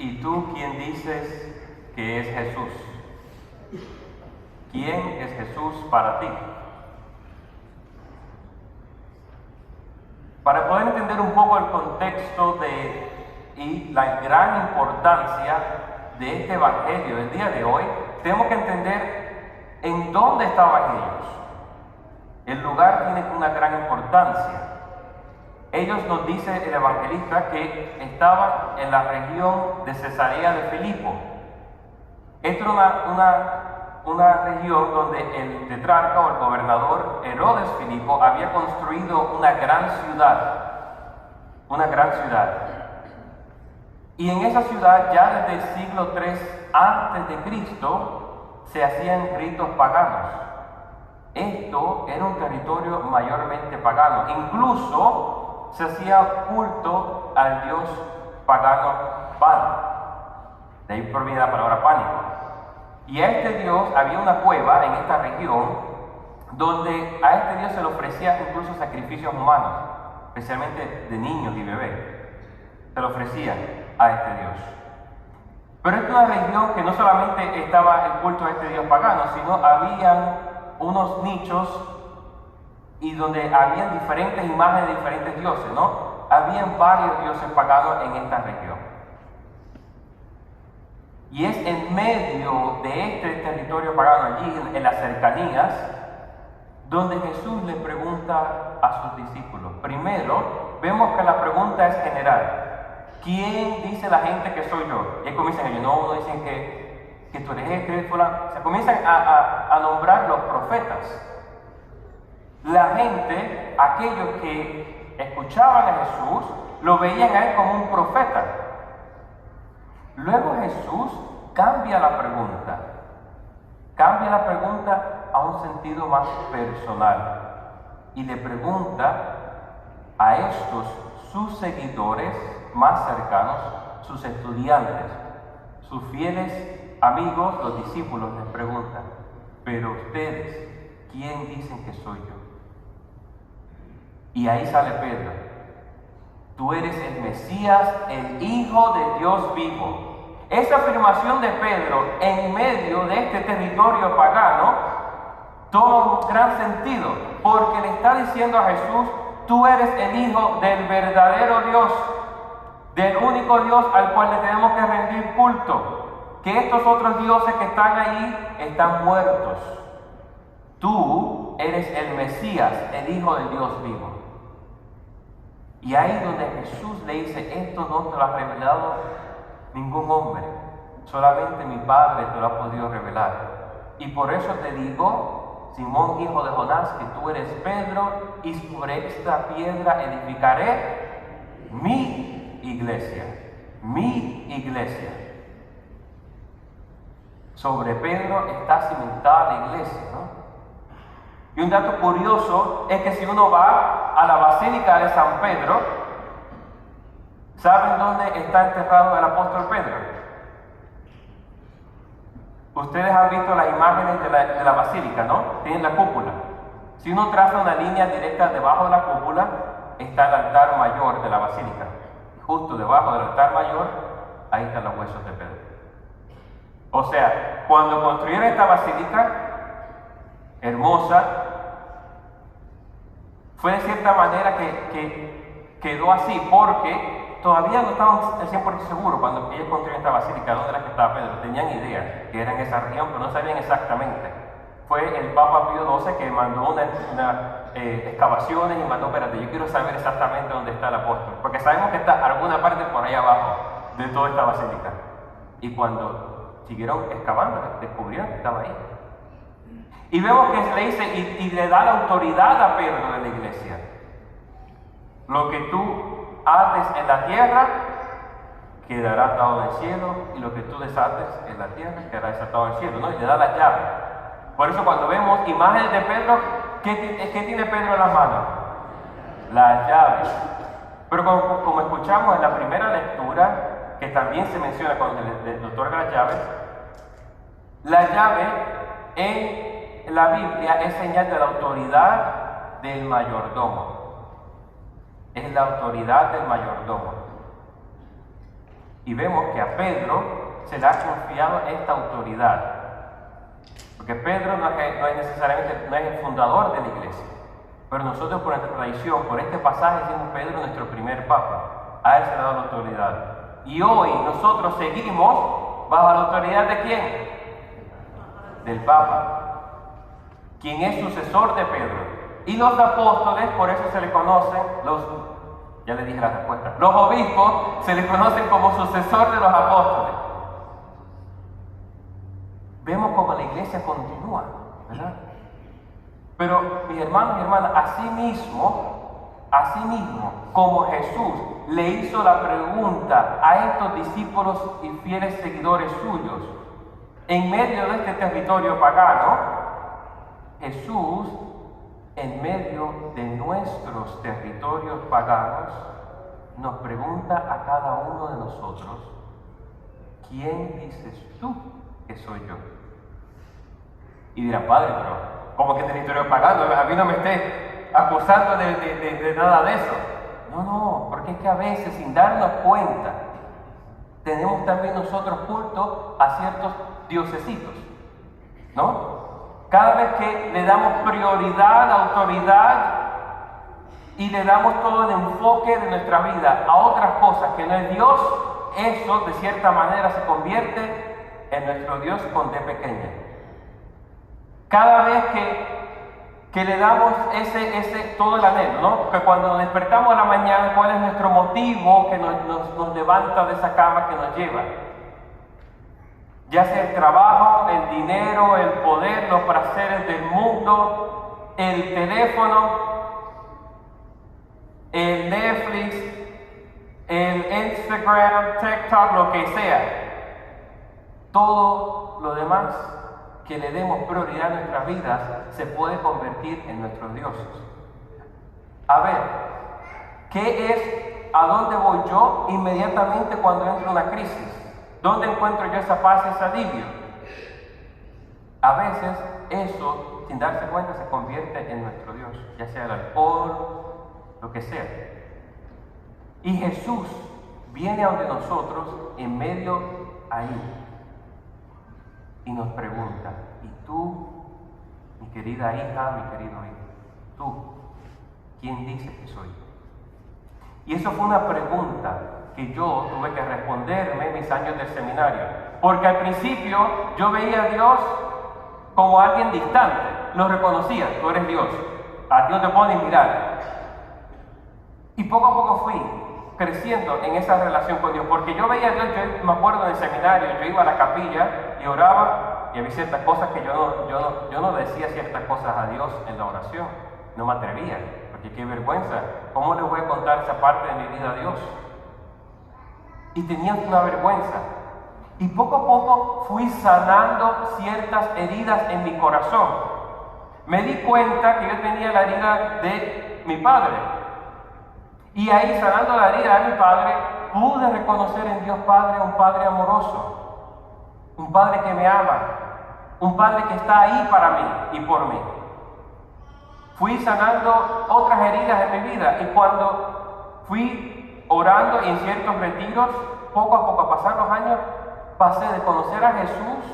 ¿Y tú quién dices que es Jesús? ¿Quién es Jesús para ti? Para poder entender un poco el contexto y la gran importancia de este evangelio del día de hoy, tenemos que entender en dónde estaban ellos. El lugar tiene una gran importancia. Ellos, nos dice el evangelista, que estaban en la región de Cesarea de Filipo. Esta era una región donde el tetrarca o el gobernador Herodes Filipo había construido una gran ciudad. Una gran ciudad. Y en esa ciudad, ya desde el siglo III a.C., se hacían ritos paganos. Esto era un territorio mayormente pagano. Incluso se hacía culto al dios pagano Pan. De ahí proviene la palabra pánico. Y a este dios había una cueva en esta región donde a este dios se le ofrecía incluso sacrificios humanos, especialmente de niños y bebés. Se le ofrecían a este dios. Pero esta es una región que no solamente estaba el culto a este dios pagano, sino habían unos nichos y donde habían diferentes imágenes de diferentes dioses, ¿no? Habían varios dioses paganos en esta región. Y es en medio de este territorio pagano, allí en las cercanías, donde Jesús le pregunta a sus discípulos. Primero, vemos que la pregunta es general. ¿Quién dice la gente que soy yo? Y comienzan ellos, no, uno dicen que tú eres este, fulano. Se comienzan a nombrar los profetas. La gente, aquellos que escuchaban a Jesús, lo veían a él como un profeta. Luego Jesús cambia la pregunta a un sentido más personal y le pregunta a estos sus seguidores más cercanos, sus estudiantes, sus fieles amigos, los discípulos, les preguntan: pero ustedes, ¿quién dicen que soy yo? Y ahí sale Pedro: tú eres el Mesías, el Hijo de Dios vivo. Esa afirmación de Pedro en medio de este territorio pagano toma un gran sentido, porque le está diciendo a Jesús: tú eres el Hijo del verdadero Dios, del único Dios al cual le tenemos que rendir culto, que estos otros dioses que están ahí están muertos. Tú eres el Mesías, el Hijo del Dios vivo. Y ahí donde Jesús le dice: esto no te lo ha revelado ningún hombre, solamente mi Padre te lo ha podido revelar. Y por eso te digo, Simón, hijo de Jonás, que tú eres Pedro, y sobre esta piedra edificaré mi iglesia. Mi iglesia. Sobre Pedro está cimentada la iglesia, ¿no? Y un dato curioso es que si uno va a la Basílica de San Pedro, ¿saben dónde está enterrado el apóstol Pedro? Ustedes han visto las imágenes de la basílica, ¿no? Tienen la cúpula. Si uno traza una línea directa debajo de la cúpula, está el altar mayor de la basílica. Justo debajo del altar mayor, ahí están los huesos de Pedro. O sea, cuando construyeron esta basílica hermosa, fue de cierta manera que quedó así, porque todavía no estaban al 100% seguros cuando ellos construyeron esta basílica, dónde era que estaba Pedro. Tenían idea que era en esa región, pero no sabían exactamente. Fue el Papa Pío XII que mandó unas excavaciones y mandó: espérate, yo quiero saber exactamente dónde está el apóstol, porque sabemos que está alguna parte por ahí abajo de toda esta basílica. Y cuando siguieron excavando, descubrieron que estaba ahí. Y vemos que le dice y le da la autoridad a Pedro de la iglesia. Lo que tú ates en la tierra quedará atado en el cielo, y lo que tú desates en la tierra quedará desatado en el cielo, ¿no? Y le da la llave. Por eso cuando vemos imágenes de Pedro, ¿qué tiene Pedro en las manos? Las llaves. Pero como escuchamos en la primera lectura, que también se menciona cuando le otorga las llaves, la llave en la Biblia es señal de la autoridad del mayordomo. Es la autoridad del mayordomo. Y vemos que a Pedro se le ha confiado esta autoridad. Porque Pedro no es necesariamente el fundador de la iglesia. Pero nosotros por nuestra tradición, por este pasaje, decimos Pedro nuestro primer papa. A él se le ha dado la autoridad. Y hoy nosotros seguimos bajo la autoridad ¿de quién? Del papa. Quien es sucesor de Pedro. Y los apóstoles, por eso se le conocen, ya le dije la respuesta, los obispos se les conocen como sucesor de los apóstoles. Vemos cómo la iglesia continúa, ¿verdad? Pero mis hermanos y hermanas, así mismo, como Jesús le hizo la pregunta a estos discípulos y fieles seguidores suyos, en medio de este territorio pagano, Jesús, en medio de nuestros territorios paganos, nos pregunta a cada uno de nosotros, ¿quién dices tú que soy yo? Y dirá, Padre, pero ¿cómo que territorio pagano? A mí no me esté acusando de nada de eso. No, porque es que a veces, sin darnos cuenta, tenemos también nosotros culto a ciertos diosesitos, ¿no? Cada vez que le damos prioridad, autoridad y le damos todo el enfoque de nuestra vida a otras cosas que no es Dios, eso de cierta manera se convierte en nuestro Dios con D pequeña. Cada vez que le damos todo el anhelo, ¿no? Que cuando nos despertamos a la mañana, ¿cuál es nuestro motivo que nos levanta de esa cama que nos lleva? Ya sea el trabajo, el dinero, el poder, los placeres del mundo, el teléfono, el Netflix, el Instagram, TikTok, lo que sea. Todo lo demás que le demos prioridad a nuestras vidas se puede convertir en nuestros dioses. A ver, ¿qué es a dónde voy yo inmediatamente cuando entro en una crisis? ¿Dónde encuentro yo esa paz, ese alivio? A veces eso, sin darse cuenta, se convierte en nuestro Dios, ya sea el alcohol, lo que sea. Y Jesús viene a donde nosotros, en medio ahí, y nos pregunta, ¿y tú, mi querida hija, mi querido hijo, tú, quién dices que soy? Y eso fue una pregunta que yo tuve que responderme en mis años del seminario. Porque al principio yo veía a Dios como alguien distante. Lo reconocía, tú eres Dios. A ti no te puedo ni mirar. Y poco a poco fui creciendo en esa relación con Dios. Porque yo veía a Dios, yo me acuerdo del seminario, yo iba a la capilla y oraba y había ciertas cosas que yo no decía ciertas cosas a Dios en la oración. No me atrevía, porque qué vergüenza. ¿Cómo le voy a contar esa parte de mi vida a Dios? Y tenía una vergüenza. Y poco a poco fui sanando ciertas heridas en mi corazón. Me di cuenta que yo tenía la herida de mi padre. Y ahí, sanando la herida de mi padre, pude reconocer en Dios Padre un Padre amoroso. Un Padre que me ama. Un Padre que está ahí para mí y por mí. Fui sanando otras heridas en mi vida. Y cuando fui orando en ciertos retiros, poco a poco, a pasar los años, pasé de conocer a Jesús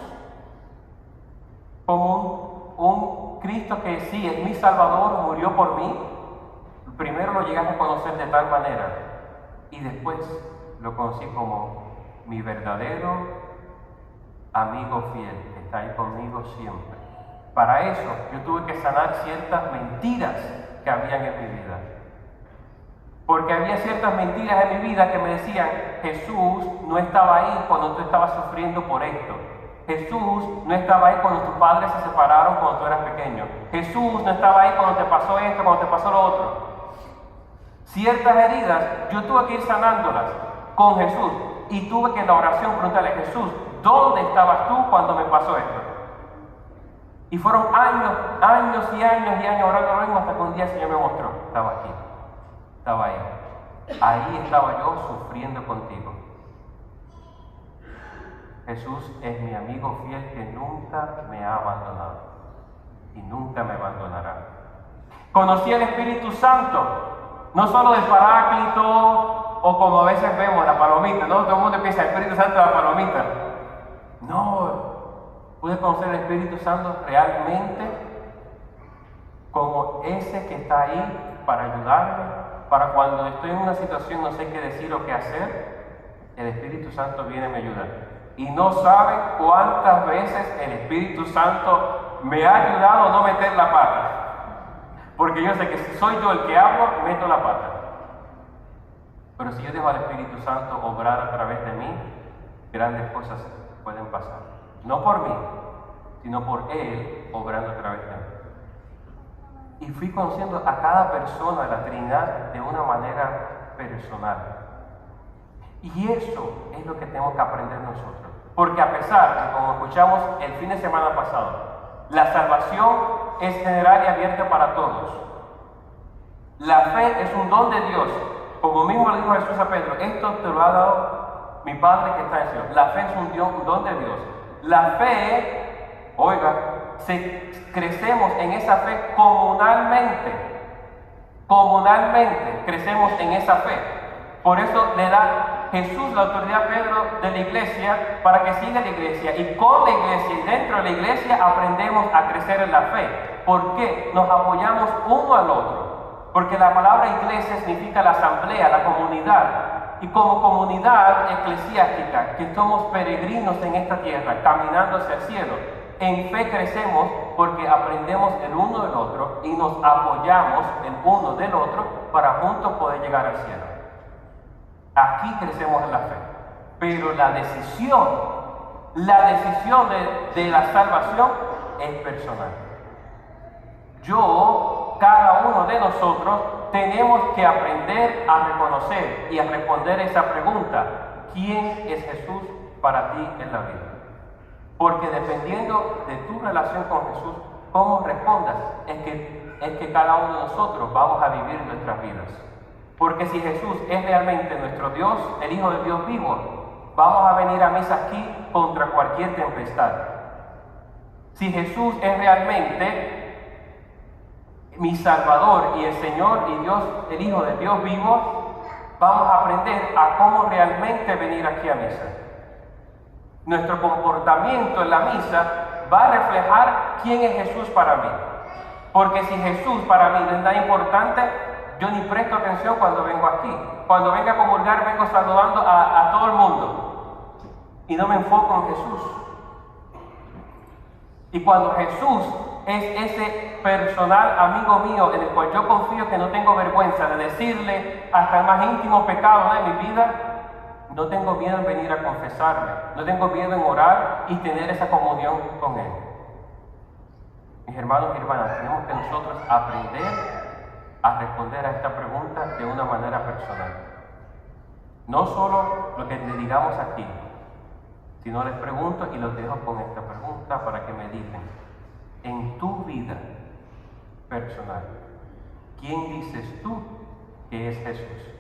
como un Cristo que sí, es mi Salvador, murió por mí. Primero lo llegué a reconocer de tal manera y después lo conocí como mi verdadero amigo fiel, que está ahí conmigo siempre. Para eso yo tuve que sanar ciertas mentiras que habían en mi vida. Porque había ciertas mentiras en mi vida que me decían, Jesús no estaba ahí cuando tú estabas sufriendo por esto. Jesús no estaba ahí cuando tus padres se separaron cuando tú eras pequeño. Jesús no estaba ahí cuando te pasó esto, cuando te pasó lo otro. Ciertas heridas yo tuve que ir sanándolas con Jesús. Y tuve que en la oración preguntarle, Jesús, ¿dónde estabas tú cuando me pasó esto? Y fueron años y años orando lo mismo hasta que un día el Señor me mostró, estaba aquí. Estaba ahí. Ahí estaba yo sufriendo contigo. Jesús es mi amigo fiel que nunca me ha abandonado y nunca me abandonará. Conocí al Espíritu Santo, no solo del Paráclito, o como a veces vemos la palomita, ¿no? Todo el mundo piensa el Espíritu Santo es la palomita. No, pude conocer el Espíritu Santo realmente como ese que está ahí para ayudarme, para cuando estoy en una situación no sé qué decir o qué hacer, el Espíritu Santo viene y me ayuda. Y no saben cuántas veces el Espíritu Santo me ha ayudado a no meter la pata. Porque yo sé que si soy yo el que hablo, meto la pata. Pero si yo dejo al Espíritu Santo obrar a través de mí, grandes cosas pueden pasar. No por mí, sino por Él obrando a través de mí. Y fui conociendo a cada persona de la Trinidad de una manera personal. Y eso es lo que tenemos que aprender nosotros. Porque a pesar de, como escuchamos el fin de semana pasado, la salvación es general y abierta para todos. La fe es un don de Dios. Como mismo le dijo Jesús a Pedro, esto te lo ha dado mi Padre que está en el cielo. La fe es un don de Dios. La fe, oiga, crecemos en esa fe comunalmente. Comunalmente crecemos en esa fe. Por eso le da Jesús la autoridad a Pedro de la iglesia para que siga la iglesia. Y con la iglesia y dentro de la iglesia aprendemos a crecer en la fe. ¿Por qué? Nos apoyamos uno al otro. Porque la palabra iglesia significa la asamblea, la comunidad. Y como comunidad eclesiástica, que somos peregrinos en esta tierra, caminando hacia el cielo, en fe crecemos porque aprendemos el uno del otro y nos apoyamos el uno del otro para juntos poder llegar al cielo. Aquí crecemos en la fe. Pero la decisión de la salvación es personal. Cada uno de nosotros tenemos que aprender a reconocer y a responder esa pregunta: ¿quién es Jesús para ti en la vida? Porque dependiendo de tu relación con Jesús, cómo respondas, es que cada uno de nosotros vamos a vivir nuestras vidas. Porque si Jesús es realmente nuestro Dios, el Hijo de Dios vivo, vamos a venir a misa aquí contra cualquier tempestad. Si Jesús es realmente mi Salvador y el Señor y Dios, el Hijo de Dios vivo, vamos a aprender a cómo realmente venir aquí a misa. Nuestro comportamiento en la misa va a reflejar quién es Jesús para mí. Porque si Jesús para mí no es nada importante, yo ni presto atención cuando vengo aquí. Cuando vengo a comulgar, vengo saludando a todo el mundo. Y no me enfoco en Jesús. Y cuando Jesús es ese personal amigo mío en el cual yo confío, que no tengo vergüenza de decirle hasta el más íntimo pecado de mi vida, no tengo miedo en venir a confesarme, no tengo miedo en orar y tener esa comunión con Él. Mis hermanos y hermanas, tenemos que nosotros aprender a responder a esta pregunta de una manera personal. No solo lo que le digamos aquí, sino les pregunto y los dejo con esta pregunta para que mediten. En tu vida personal, ¿quién dices tú que es Jesús?